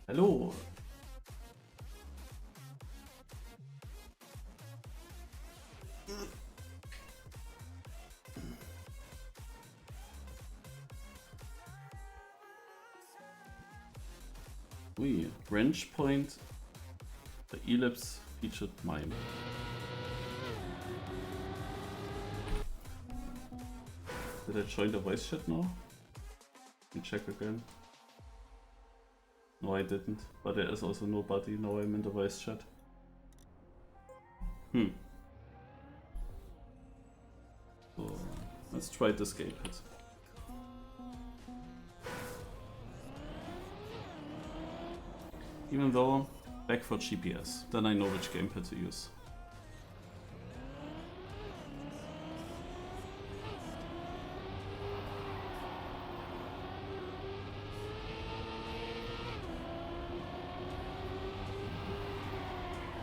Hallo. Ui, Range Point. The Ellipse featured Mime. Did I join the voice chat now? Let me check again. No, I didn't. But there is also nobody. Now I'm in the voice chat. So let's try to escape it. Even though, back for GPS. Then I know which gamepad to use.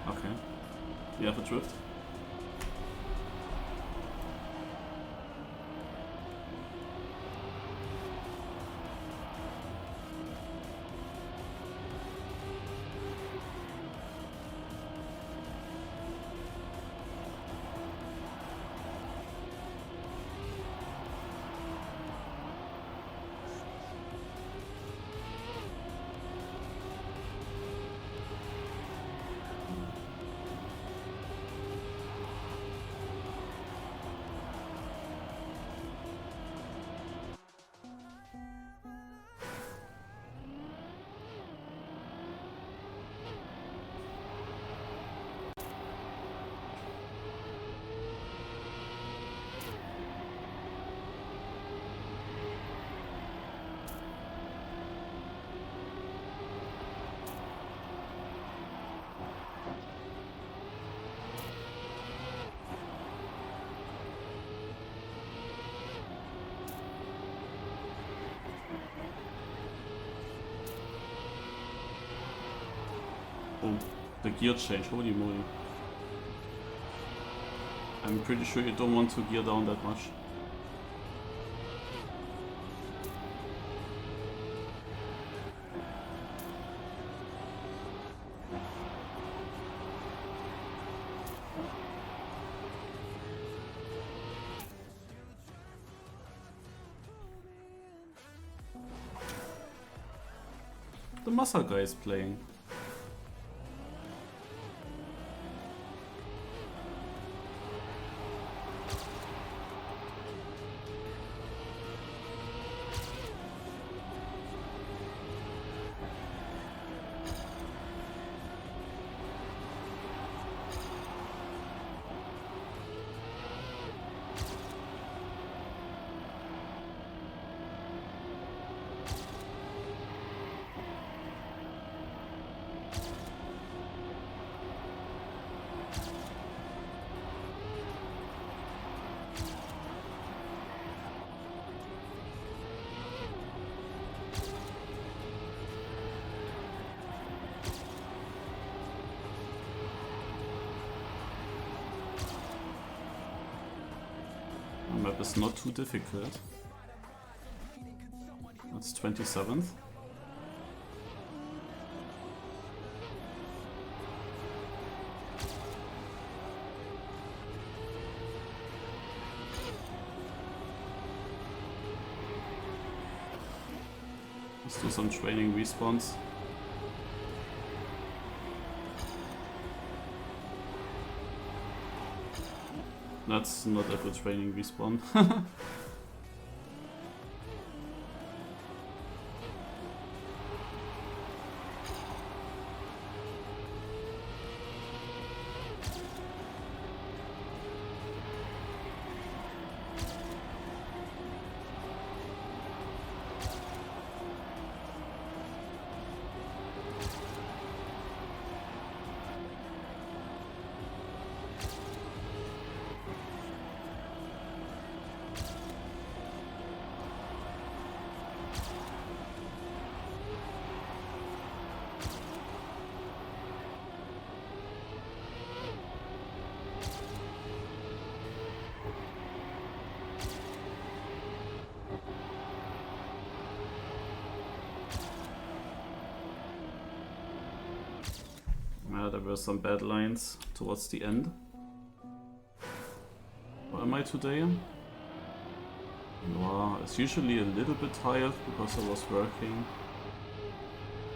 Okay. You have a drift? Oh, the gear change, holy moly. I'm pretty sure you don't want to gear down that much. The MASSA guy is playing. The map is not too difficult. That's 27th. Let's do some training respawns. That's not a good training respawn. There were some bad lines towards the end. How am I today? Wow, it's usually a little bit tired because I was working.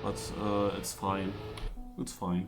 But it's fine. It's fine.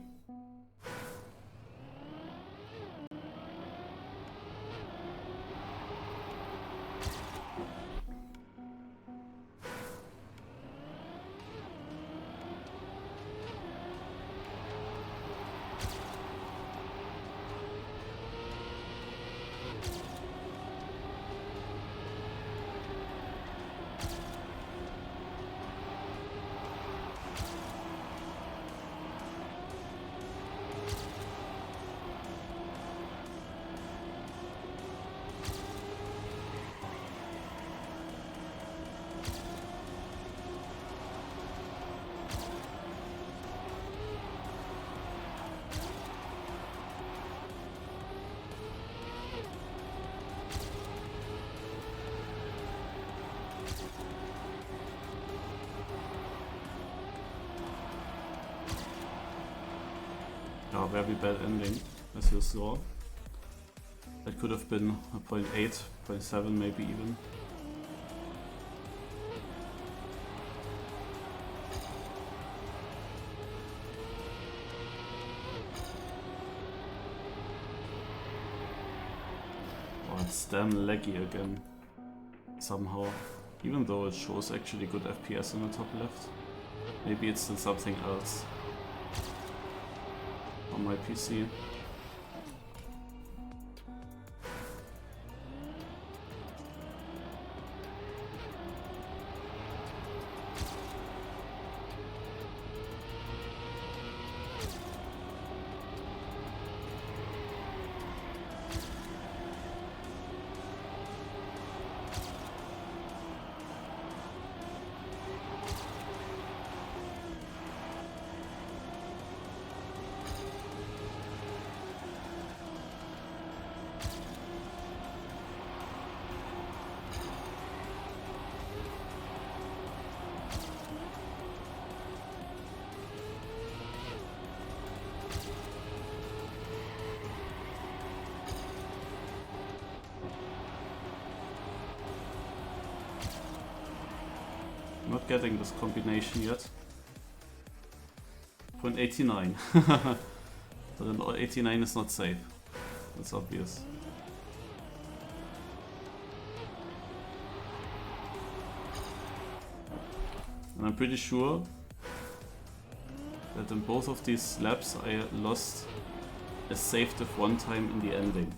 Oh, very bad ending, as you saw. That could have been a 0.8, 0.7 maybe even. Oh, it's damn laggy again, somehow. Even though it shows actually good FPS in the top left. Maybe it's in something else on my PC. Not getting this combination yet. 0.89. But then 89 is not safe. That's obvious. And I'm pretty sure that in both of these laps I lost a save diff one time in the ending.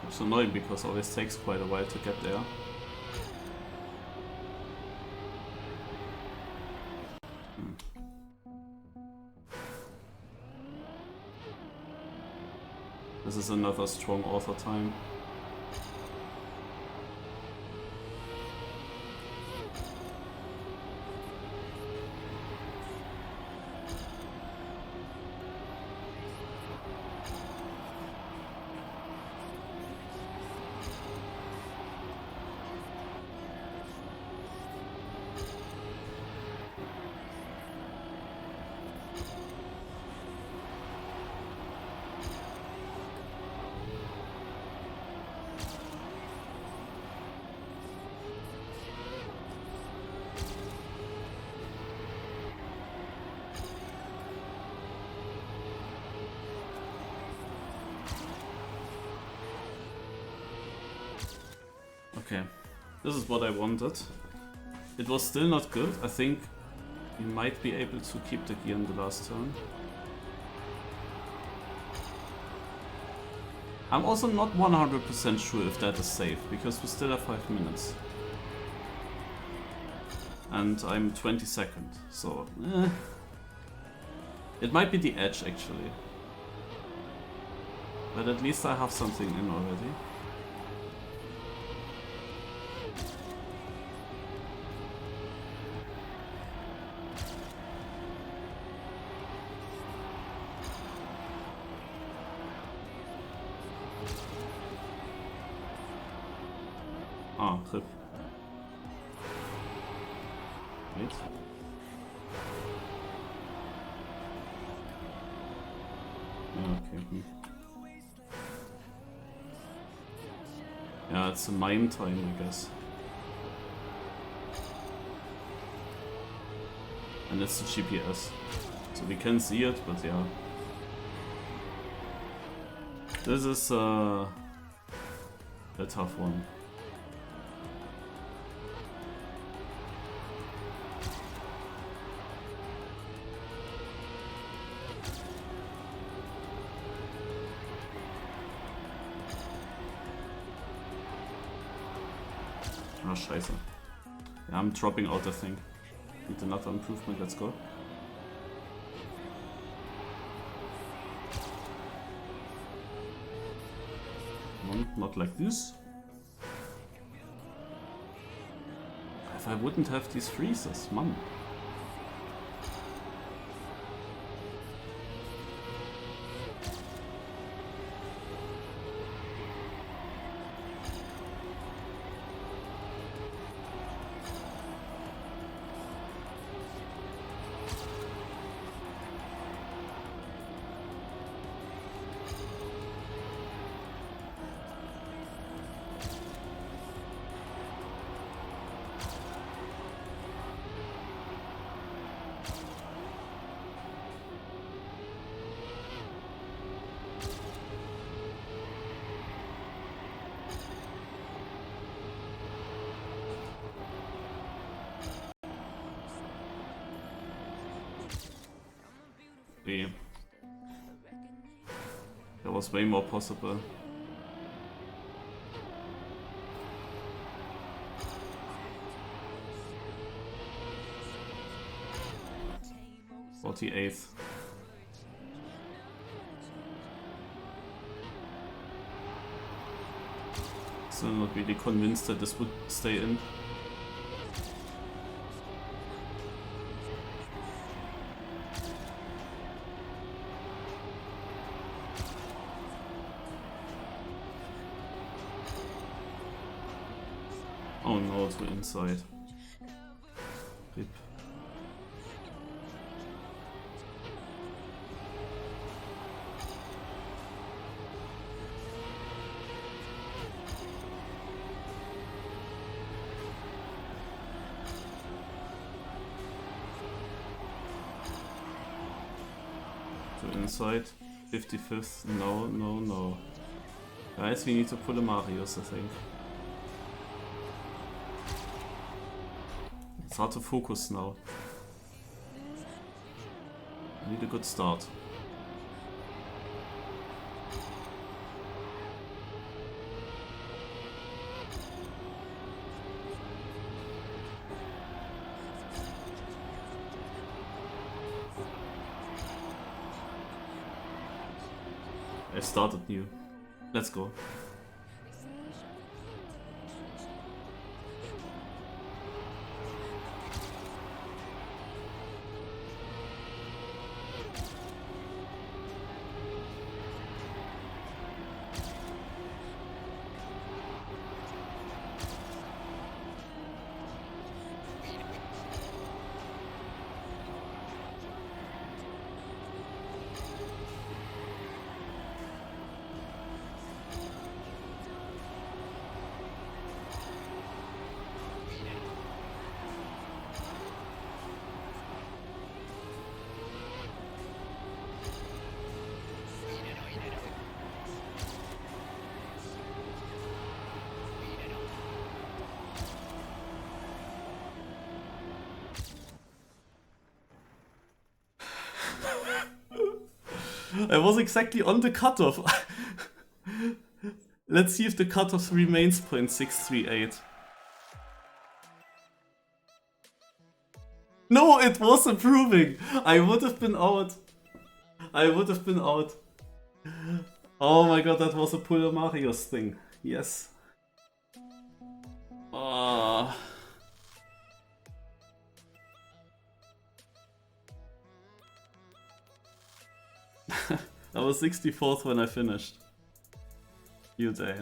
It's annoying because it always takes quite a while to get there. This is another strong author time. Okay, this is what I wanted. It was still not good. I think we might be able to keep the gear in the last turn. I'm also not 100% sure if that is safe, because we still have 5 minutes. And I'm 22nd, so... It might be the edge, actually. But at least I have something in already. Ah, RIP. Wait. Yeah, okay. Yeah, it's a mime time, I guess. And it's the GPS. So we can see it, but yeah. This is a tough one. Ah, scheiße. Yeah, I'm dropping out, I think. Need another improvement, let's go. Not like this. If I wouldn't have these freezes, man. There was way more possible. '48th. Still not really convinced that this would stay in. Oh no, to inside. Rip. To inside. 55th. No, no, no. Guys, we need to pull a Marius, I think. It's hard to focus now. I need a good start. I started new. Let's go. I was exactly on the cutoff. Let's see if the cutoff remains 0.638. No, it was improving. I would have been out. I would have been out. Oh my god, that was a Puller Marius thing. Yes. I was 64th when I finished. You day.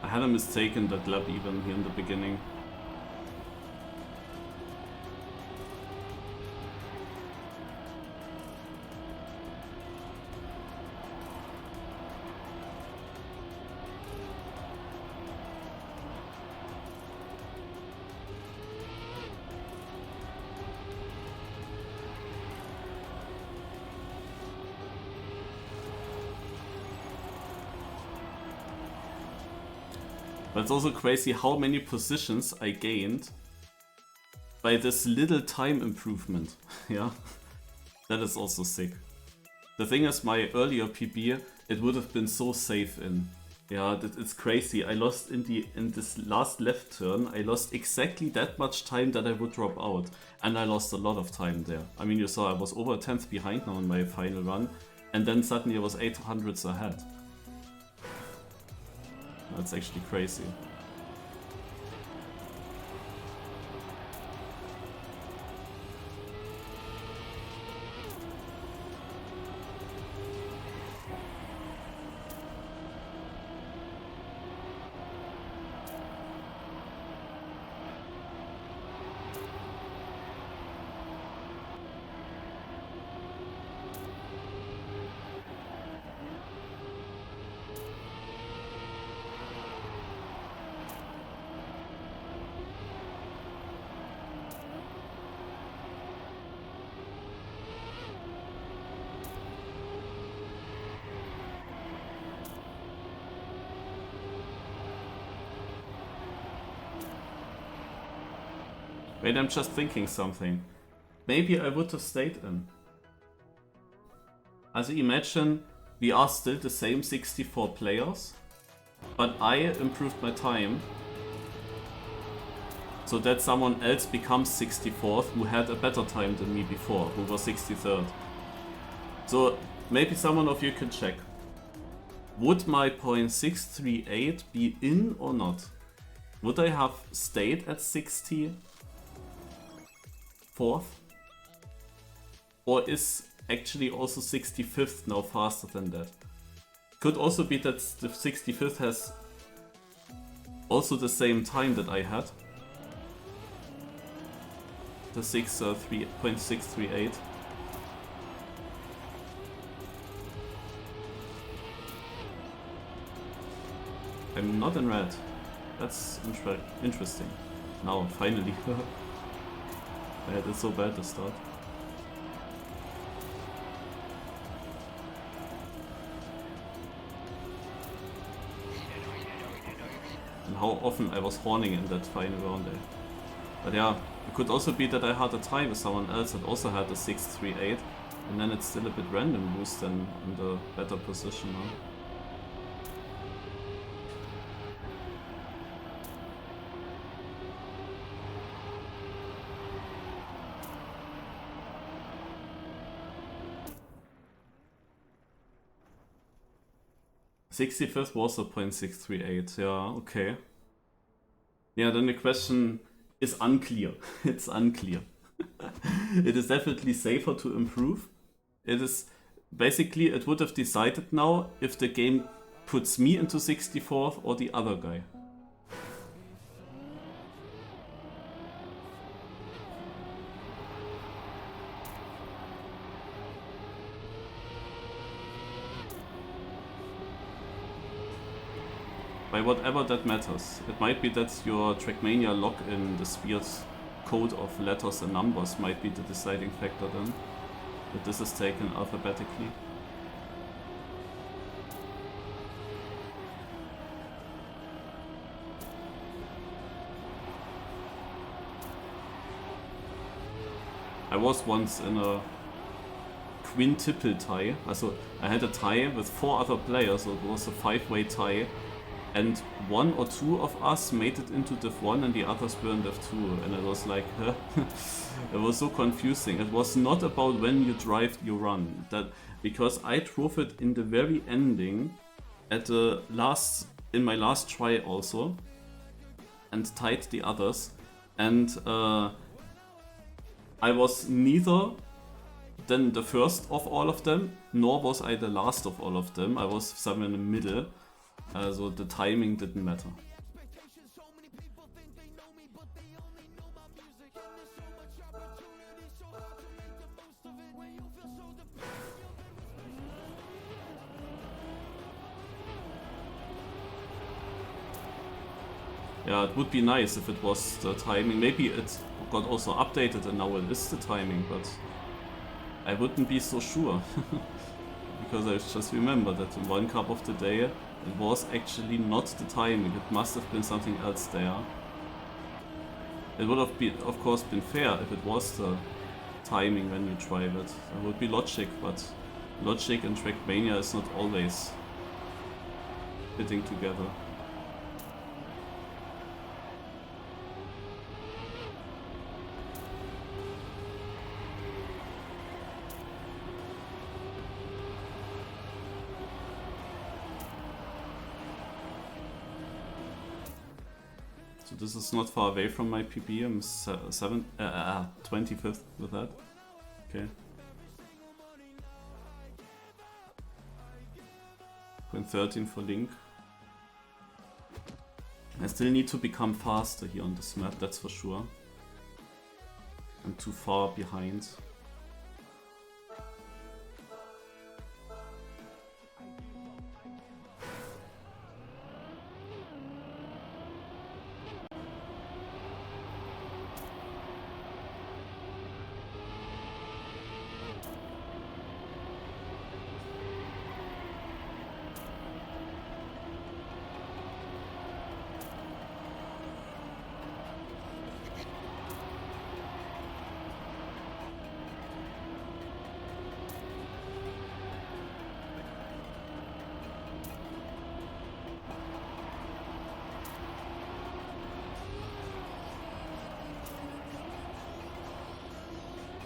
I had a mistake in that lap even here in the beginning. But it's also crazy how many positions I gained by this little time improvement. Yeah, that is also sick. The thing is, my earlier PB, it would have been so safe in. Yeah, it's crazy. I lost in this last left turn, I lost exactly that much time that I would drop out. And I lost a lot of time there. I mean, you saw I was over 10th behind now in my final run. And then suddenly I was 800s ahead. That's actually crazy. Wait, I'm just thinking something. Maybe I would have stayed in. Also imagine we are still the same 64 players, but I improved my time so that someone else becomes 64th who had a better time than me before, who was 63rd. So maybe someone of you can check. Would my .638 be in or not? Would I have stayed at 64th? Or is actually also 65th now faster than that? Could also be that the 65th has also the same time that I had. The 3.638. I'm not in red. That's interesting. Now, finally. I had it so bad to start. And how often I was horning in that final round there. But yeah, it could also be that I had a tie with someone else that also had a 638, and then it's still a bit random who's then in the better position now. .65th was a .638, yeah, okay. Yeah, then the question is unclear. It's unclear. It is definitely safer to improve. It is basically, it would have decided now if the game puts me into 64th or the other guy. By whatever that matters. It might be that your Trackmania login, the Spears code of letters and numbers, might be the deciding factor then. That this is taken alphabetically. I was once in a quintuple tie. Also, I had a tie with 4 other players, so it was a 5-way tie. And 1 or 2 of us made it into Div 1 and the others were in Div 2. And it was like, huh? It was so confusing. It was not about when you drive your run. Because I drove it in the very ending at the in my last try also. And tied the others. And I was neither then the first of all of them, nor was I the last of all of them. I was somewhere in the middle. So the timing didn't matter. Yeah, it would be nice if it was the timing. Maybe it got also updated and now it is the timing, but I wouldn't be so sure. Because I just remember that in one cup of the day it was actually not the timing. It must have been something else there. It would have been, of course, been fair if it was the timing when you drive it. It would be logic, but logic and Trackmania is not always fitting together. So this is not far away from my PB. I'm 25th with that. Okay. 0.13 for Link. I still need to become faster here on this map, that's for sure. I'm too far behind.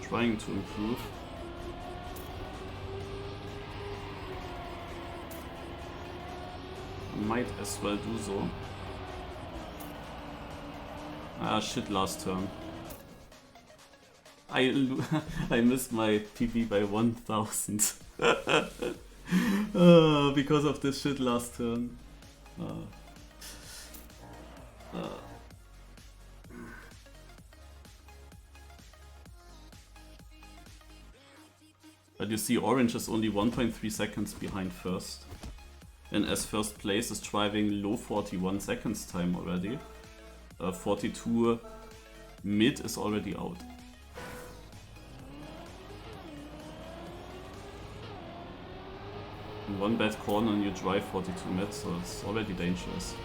Trying to improve. Might as well do so. Ah shit, last turn. I missed my PB by 1000. Because of this shit last turn. But you see, Orange is only 1.3 seconds behind first. And as first place is driving low 41 seconds time already. 42 mid is already out. In one bad corner and you drive 42 mid, so it's already dangerous.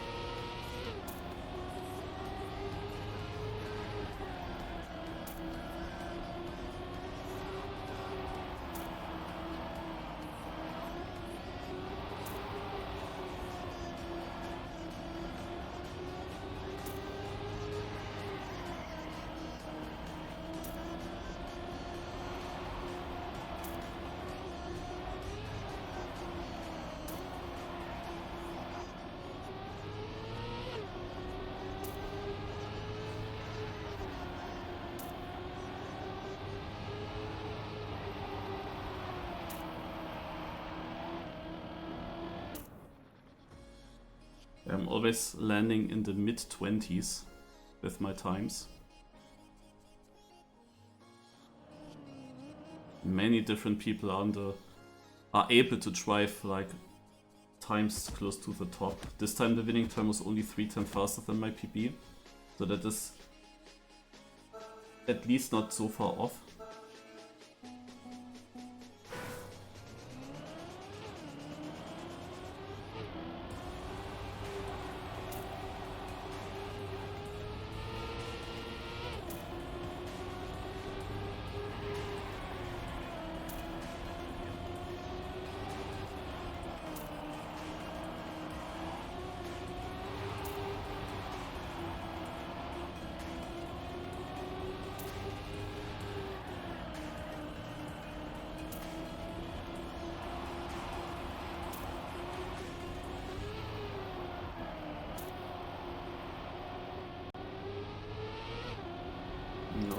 I'm always landing in the mid-20s with my times. Many different people are able to drive like times close to the top. This time the winning time was only 3/10 faster than my PB, so that is at least not so far off.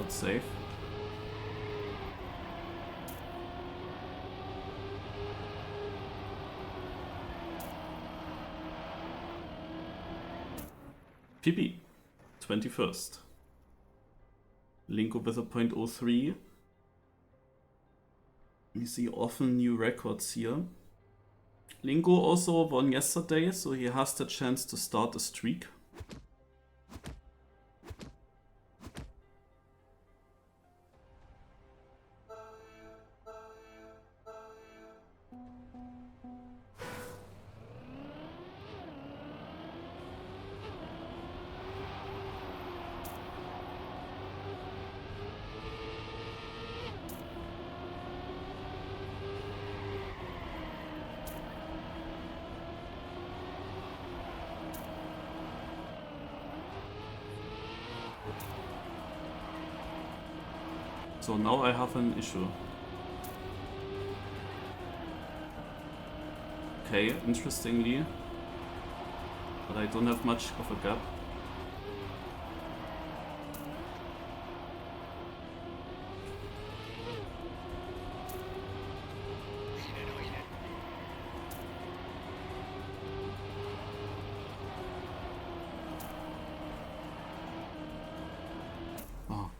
not safe. PB, 21st. Linko with a 0.03. We see often new records here. Linko also won yesterday, so he has the chance to start a streak. So now I have an issue. Okay, interestingly, but I don't have much of a gap.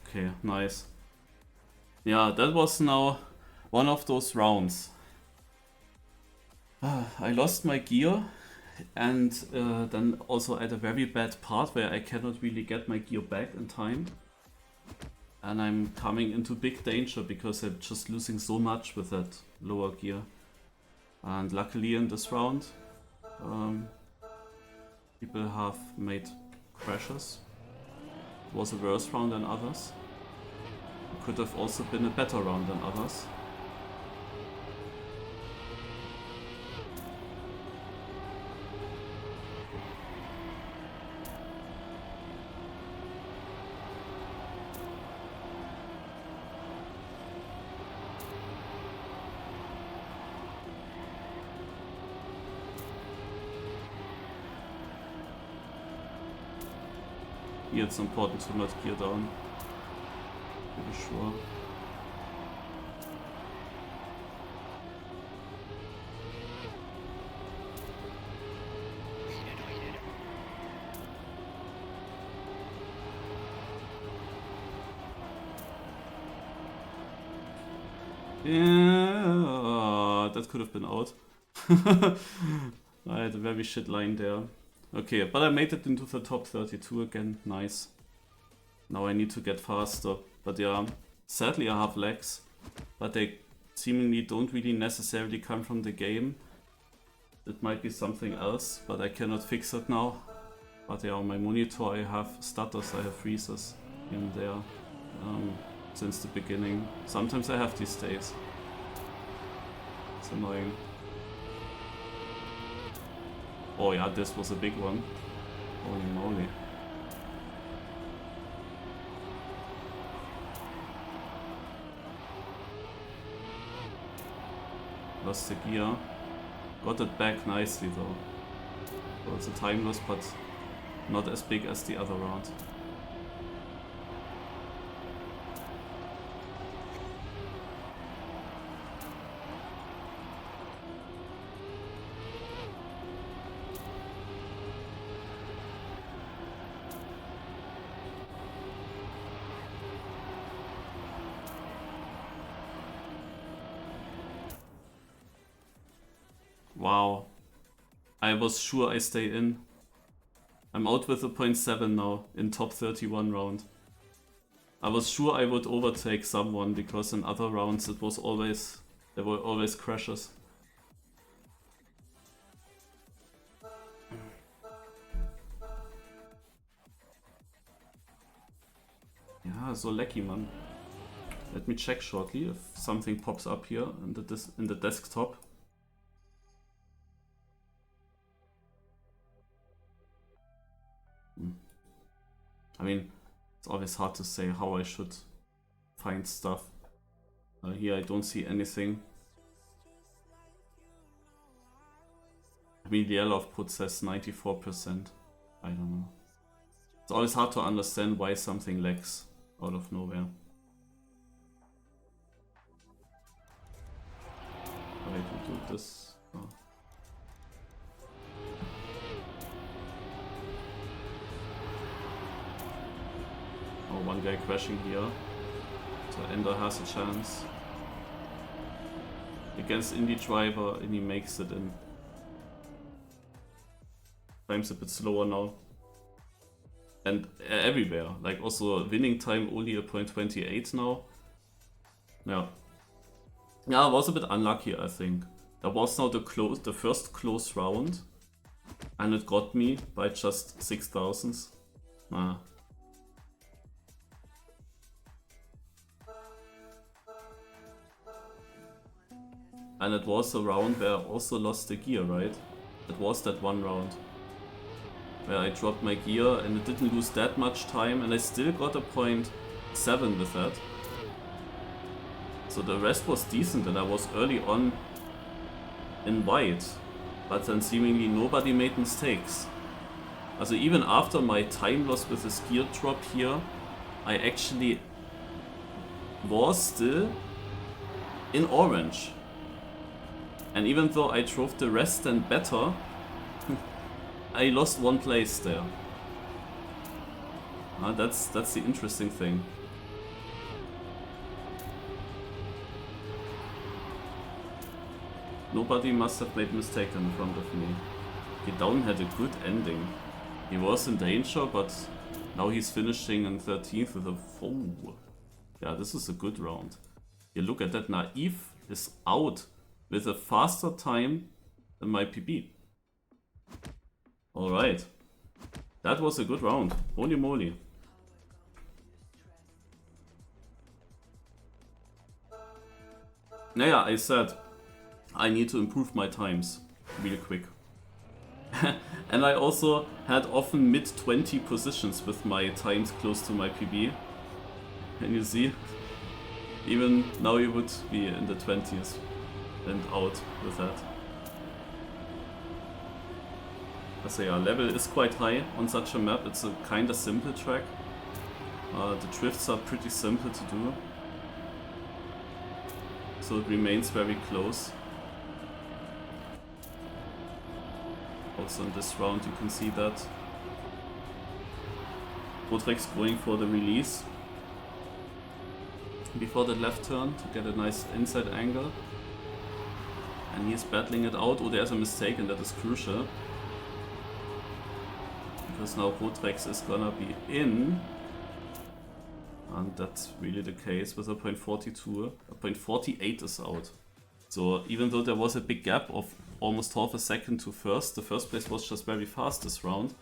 Okay, nice. Yeah, that was now one of those rounds. I lost my gear and then also at a very bad part where I cannot really get my gear back in time. And I'm coming into big danger because I'm just losing so much with that lower gear. And luckily in this round, people have made crashes. It was a worse round than others. It could have also been a better round than others. Here it's important to not gear down. To be sure. Yeah, that could have been out. I had a very shit line there. Okay, but I made it into the top 32 again, nice. Now I need to get faster, but yeah, sadly I have lags, but they seemingly don't really necessarily come from the game. It might be something else, but I cannot fix it now. But yeah, on my monitor I have stutters, I have freezes in there since the beginning. Sometimes I have these days. It's annoying. Oh yeah, this was a big one. Holy moly. Lost the gear. Got it back nicely though. So it's a time loss, but not as big as the other round. Wow, I was sure I stay in. I'm out with a 0.7 now in top 31 round. I was sure I would overtake someone because in other rounds it was always, there were always crashes. Yeah, so lucky man. Let me check shortly if something pops up here in the desktop. I mean, it's always hard to say how I should find stuff. Here I don't see anything. I mean, the yellow output says 94%. I don't know. It's always hard to understand why something lags. out of nowhere. Wait, we do this. Oh. Oh, one guy crashing here. So Ender has a chance. Against Indie Driver, and he makes it in. Time's a bit slower now. And everywhere. Like also winning time only a 0.28 now. Yeah. Yeah, I was a bit unlucky, I think. That was now the first close round. And it got me by just 6 thousandths. Nah. And it was a round where I also lost the gear, right? It was that one round where I dropped my gear and it didn't lose that much time, and I still got a 0.7 with that. So the rest was decent and I was early on in white, but then seemingly nobody made mistakes. Also even after my time loss with this gear drop here, I actually was still in orange. And even though I drove the rest then better, I lost one place there. That's the interesting thing. Nobody must have made a mistake in front of me. He down had a good ending. He was in danger, but now he's finishing in 13th with a 4. Yeah, this is a good round. You look at that, Naive is out with a faster time than my PB. Alright. That was a good round. Holy moly. Naja, I said I need to improve my times real quick. And I also had often mid-20 positions with my times close to my PB. And you see, even now you would be in the 20s and out with that. So yeah, level is quite high on such a map. It's a kinda simple track. The drifts are pretty simple to do. So it remains very close. Also in this round you can see that Rodrek's going for the release before the left turn to get a nice inside angle. And he's battling it out. Oh, there's a mistake and that is crucial. Because now Rodrex is gonna be in. And that's really the case with a 0.42. A 0.48 is out. So even though there was a big gap of almost half a second to first, the first place was just very fast this round.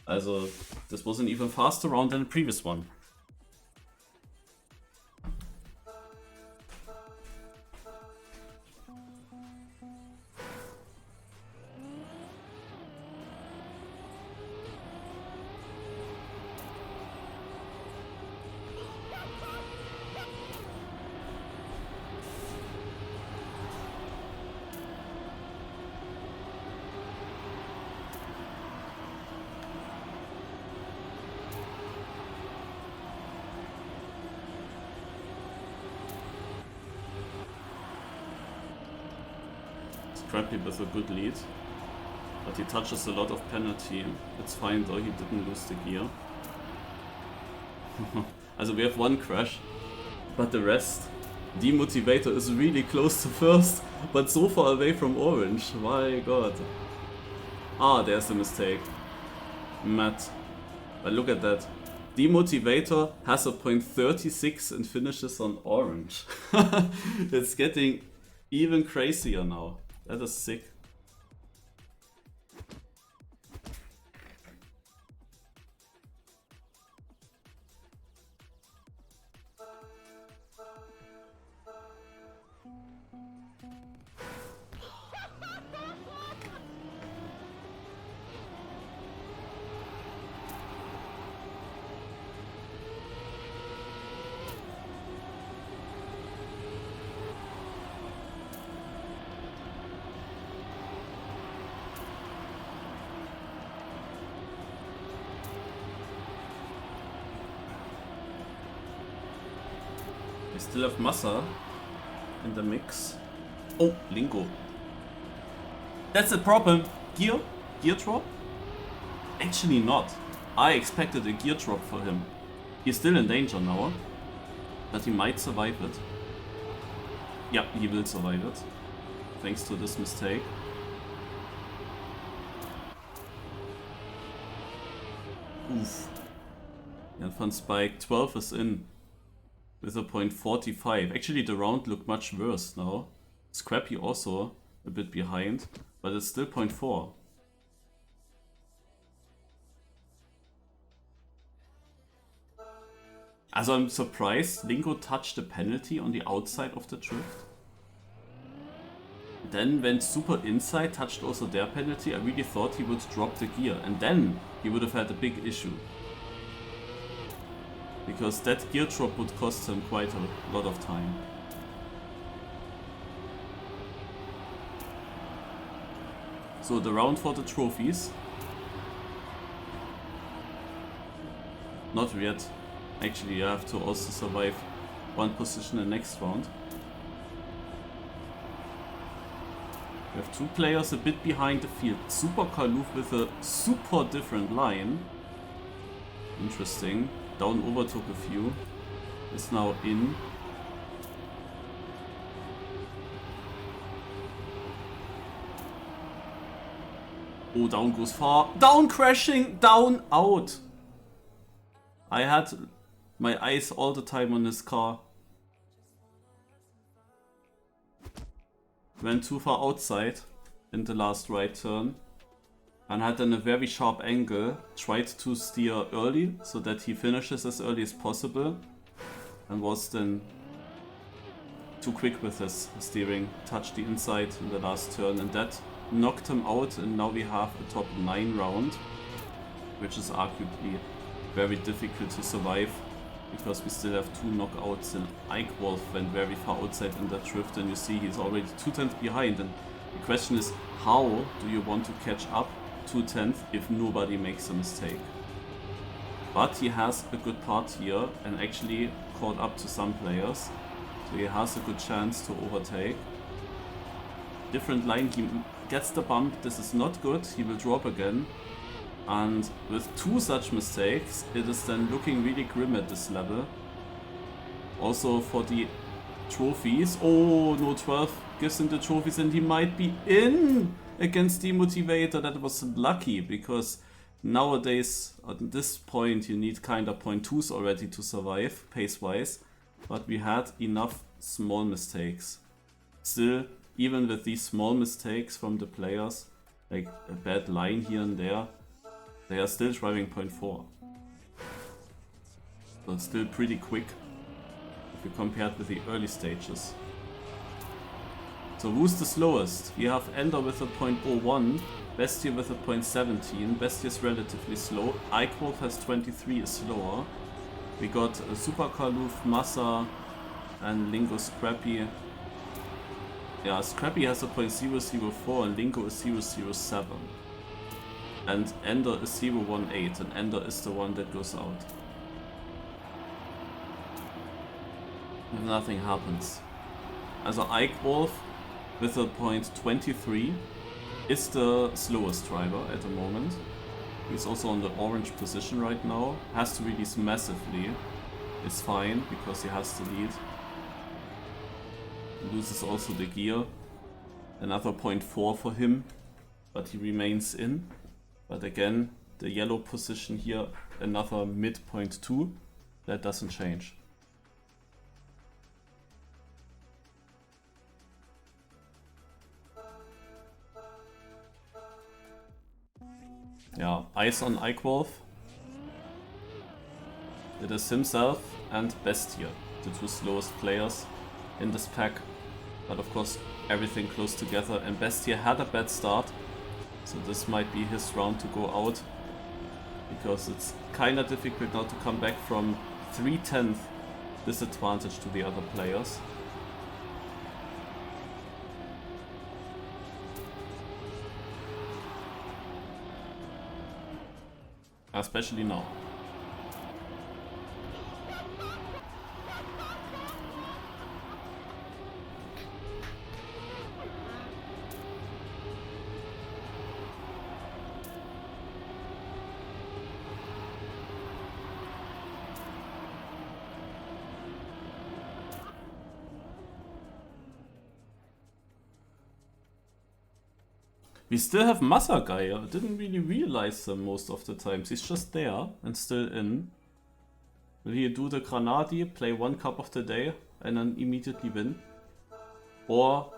Also this was an even faster round than the previous one. Scrappy with a good lead, but he touches a lot of penalty. It's fine though, he didn't lose the gear. Also we have one crash, but the rest. Demotivator is really close to first, but so far away from orange. My god. Ah, there's the mistake. Matt. But look at that. Demotivator has a 0.36 and finishes on orange. It's getting even crazier now. That is sick. We still have MASSA in the mix. Oh, Lingo. That's the problem. Gear drop? Actually not. I expected a gear drop for him. He's still in danger now, but he might survive it. Yeah, he will survive it, thanks to this mistake. Oof. And Van Spike 12 is in with a .45. Actually, the round looked much worse now. Scrappy also a bit behind, but it's still .4. Also I'm surprised Lingo touched the penalty on the outside of the drift. Then went super inside, touched also their penalty. I really thought he would drop the gear and then he would have had a big issue. Because that gear drop would cost him quite a lot of time. So the round for the trophies. Not yet. Actually, you have to also survive one position in the next round. We have two players a bit behind the field. Super Kaluf with a super different line. Interesting. Down overtook a few. Is now in. Oh, down goes far. Down crashing. Down out. I had my eyes all the time on this car. Went too far outside in the last right turn. And had then a very sharp angle. Tried to steer early so that he finishes as early as possible. And was then too quick with his steering. Touched the inside in the last turn and that knocked him out. And now we have a top 9 round. Which is arguably very difficult to survive. Because we still have 2 knockouts and Ike Wolf went very far outside in that drift and you see he's already 2/10 behind and the question is how do you want to catch up 2/10 if nobody makes a mistake? But he has a good part here and actually caught up to some players so he has a good chance to overtake. Different line, he gets the bump, this is not good, he will drop again. And with 2 such mistakes, it is then looking really grim at this level. Also for the trophies. Oh, no, 12 gives him the trophies and he might be in against Demotivator. That was lucky because nowadays at this point you need kind of .2s already to survive pace-wise. But we had enough small mistakes. Still, even with these small mistakes from the players, like a bad line here and there, they are still driving .4. So it's still pretty quick if you compare it with the early stages. So who's the slowest? We have Ender with a .01, Bestia with a .17. Bestia is relatively slow. Icewolf has 23, is slower. We got Super Kaluf, Massa, and Lingo Scrappy. Yeah, Scrappy has a .004 and Lingo is 007. And Ender is 018 and Ender is the one that goes out. If nothing happens. Also Ike Wolf with a .23 is the slowest driver at the moment. He's also on the orange position right now. Has to release massively. It's fine because he has the lead. Loses also the gear. Another .4 for him. But he remains in. But again, the yellow position here, another mid .2. That doesn't change. Yeah, eyes on Icewolf. It is himself and Bestia, the 2 slowest players in this pack. But of course, everything close together. And Bestia had a bad start. So this might be his round to go out. Because it's kinda difficult now to come back from 3/10 disadvantage to the other players. Especially now. We still have MASSA guy. I didn't really realize him most of the times. He's just there and still in. Will he do the Granadi, play 1 cup of the day and then immediately win? Or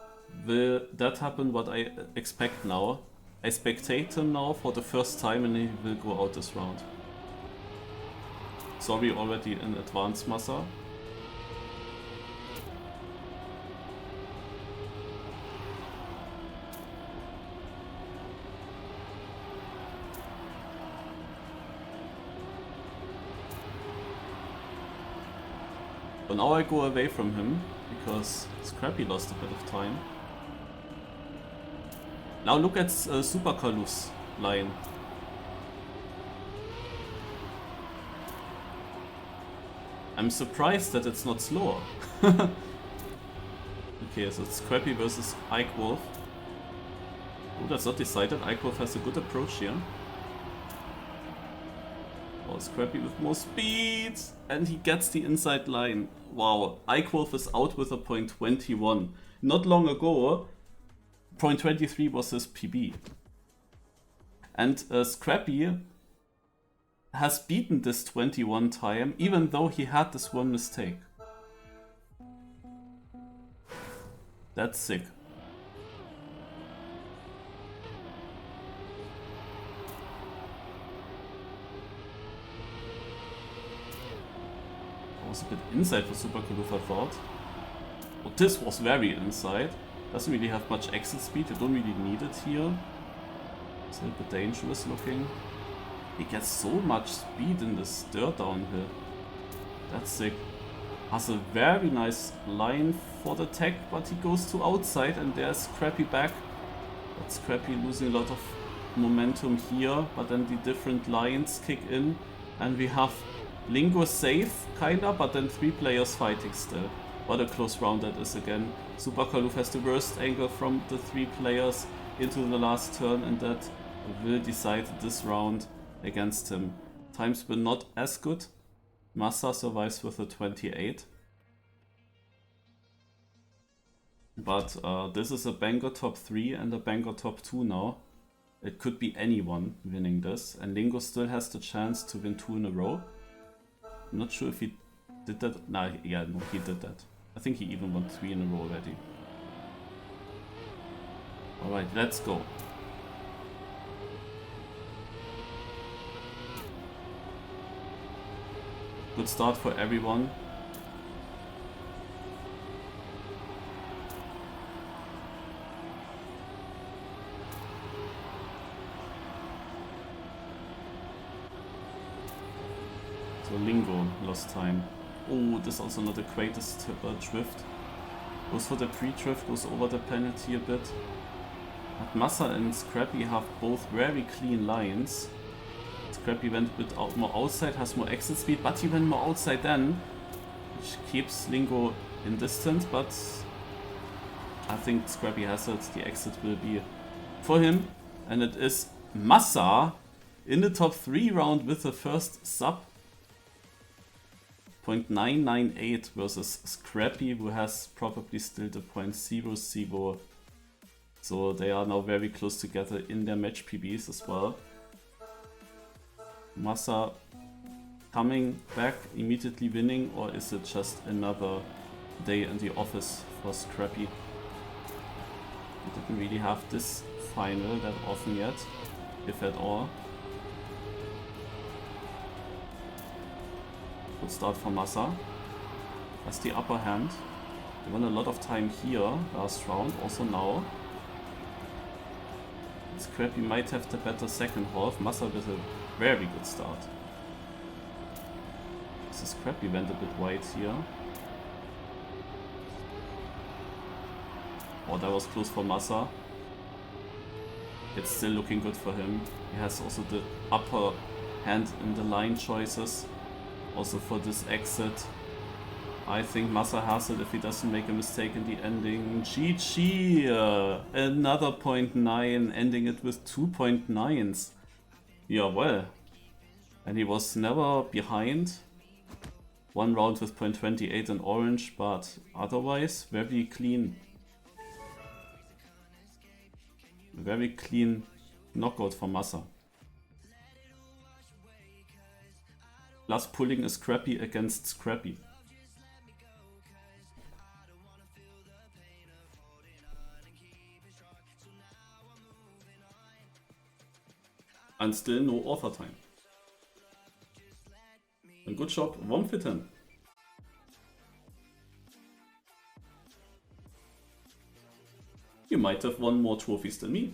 will that happen what I expect now? I spectate him now for the first time and he will go out this round. Sorry already in advance, MASSA. So now I go away from him, because Scrappy lost a bit of time. Now look at Super Kaluf's line. I'm surprised that it's not slower. Okay, so it's Scrappy versus Ike Wolf. Oh, that's not decided. Ike Wolf has a good approach here. Oh, Scrappy with more speed! And he gets the inside line. Wow, Ike Wolf is out with a .21. Not long ago, .23 was his PB. And Scrappy has beaten this 21 time, even though he had this one mistake. That's sick. Was a bit inside for Super Kaluf, I thought. But this was very inside. Doesn't really have much exit speed, you don't really need it here. It's a little bit dangerous looking. He gets so much speed in this dirt downhill. That's sick. Has a very nice line for the tech, but he goes to outside and there's Scrappy back. But Scrappy losing a lot of momentum here, but then the different lines kick in and we have Lingo safe, kinda, but then 3 players fighting still. What a close round that is again. Super Kaluf has the worst angle from the 3 players into the last turn and that will decide this round against him. Times were not as good. MASSA survives with a 28. But this is a banger top 3 and a banger top 2 now. It could be anyone winning this. And Lingo still has the chance to win 2 in a row. I'm not sure if he did that. Nah, yeah, no, he did that. I think he even won 3 in a row already. Alright, let's go. Good start for everyone. So Lingo lost time. Oh, this is also not the greatest drift. Goes for the pre-drift, goes over the penalty a bit. But MASSA and Scrappy have both very clean lines. Scrappy went a bit more outside, has more exit speed, but he went more outside then, which keeps Lingo in distance, but I think Scrappy has it. The exit will be for him, and it is MASSA in the top 3 round with the first sub. 0.998 versus Scrappy, who has probably still the 0.00. So they are now very close together in their match PBs as well. MASSA coming back, immediately winning, or is it just another day in the office for Scrappy? We didn't really have this final that often yet, if at all. Good start for MASSA. Has the upper hand. They won a lot of time here last round, also now. Scrappy might have the better second half. MASSA with a very good start. So Scrappy went a bit wide here. Oh, that was close for MASSA. It's still looking good for him. He has also the upper hand in the line choices. Also for this exit. I think MASSA has it if he doesn't make a mistake in the ending. GG! Another 0.9, ending it with 2.9s. Yeah, well. And he was never behind. 1 round with 0.28 in orange, but otherwise very clean. very clean knockout for MASSA. Plus pulling is scrappy against scrappy. And still no author time. And good job, 1 fit. You might have won more trophies than me.